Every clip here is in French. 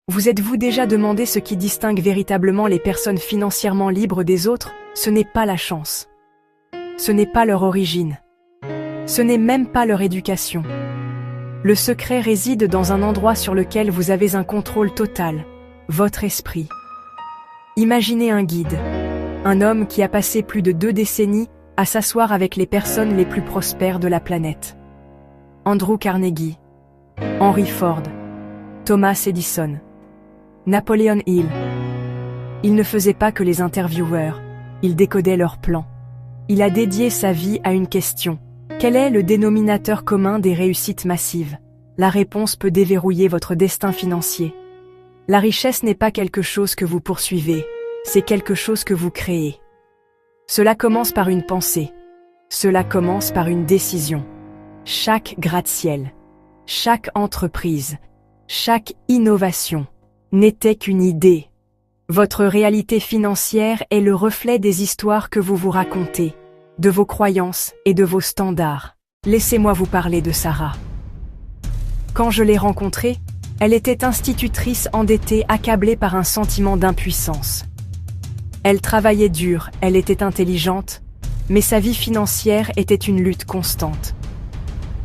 Vous êtes-vous déjà demandé ce qui distingue véritablement les personnes financièrement libres des autres? Ce n'est pas la chance. Ce n'est pas leur origine. Ce n'est même pas leur éducation. Le secret réside dans un endroit sur lequel vous avez un contrôle total, votre esprit. Imaginez un guide, un homme qui a passé plus de 2 décennies à s'asseoir avec les personnes les plus prospères de la planète. Andrew Carnegie, Henry Ford, Thomas Edison, Napoleon Hill. Il ne faisait pas que les intervieweurs, il décodait leurs plans. Il a dédié sa vie à une question. Quel est le dénominateur commun des réussites massives? La réponse peut déverrouiller votre destin financier. La richesse n'est pas quelque chose que vous poursuivez, c'est quelque chose que vous créez. Cela commence par une pensée. Cela commence par une décision. Chaque gratte-ciel, chaque entreprise, chaque innovation n'était qu'une idée. Votre réalité financière est le reflet des histoires que vous vous racontez, de vos croyances et de vos standards. Laissez-moi vous parler de Sarah. Quand je l'ai rencontrée, elle était institutrice endettée, accablée par un sentiment d'impuissance. Elle travaillait dur, elle était intelligente, mais sa vie financière était une lutte constante.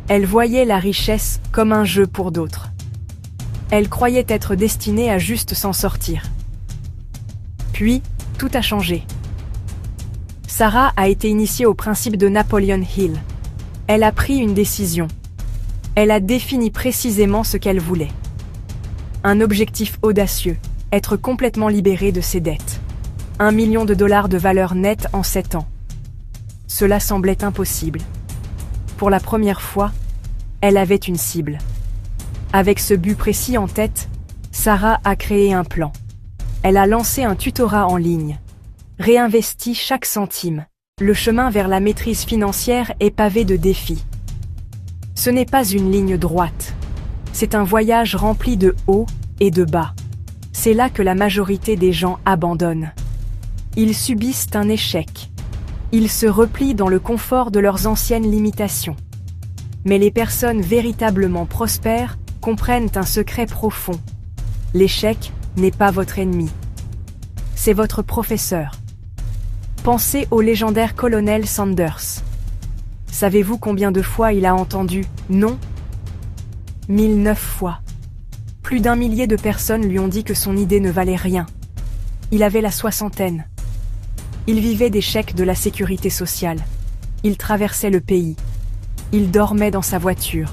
Elle voyait la richesse comme un jeu pour d'autres. Elle croyait être destinée à juste s'en sortir. Puis, tout a changé. Sarah a été initiée au principe de Napoleon Hill. Elle a pris une décision. Elle a défini précisément ce qu'elle voulait. Un objectif audacieux, être complètement libérée de ses dettes. $1 million de valeur nette en 7 ans. Cela semblait impossible. Pour la première fois, elle avait une cible. Avec ce but précis en tête, Sarah a créé un plan. Elle a lancé un tutorat en ligne. Réinvesti chaque centime. Le chemin vers la maîtrise financière est pavé de défis. Ce n'est pas une ligne droite. C'est un voyage rempli de hauts et de bas. C'est là que la majorité des gens abandonnent. Ils subissent un échec. Ils se replient dans le confort de leurs anciennes limitations. Mais les personnes véritablement prospères comprennent un secret profond. L'échec n'est pas votre ennemi. C'est votre professeur. Pensez au légendaire colonel Sanders. Savez-vous combien de fois il a entendu « non » ? 1009 fois. Plus d'1 millier de personnes lui ont dit que son idée ne valait rien. Il avait la soixantaine. Il vivait des chèques de la sécurité sociale. Il traversait le pays. Il dormait dans sa voiture.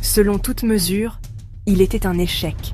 Selon toute mesure, il était un échec.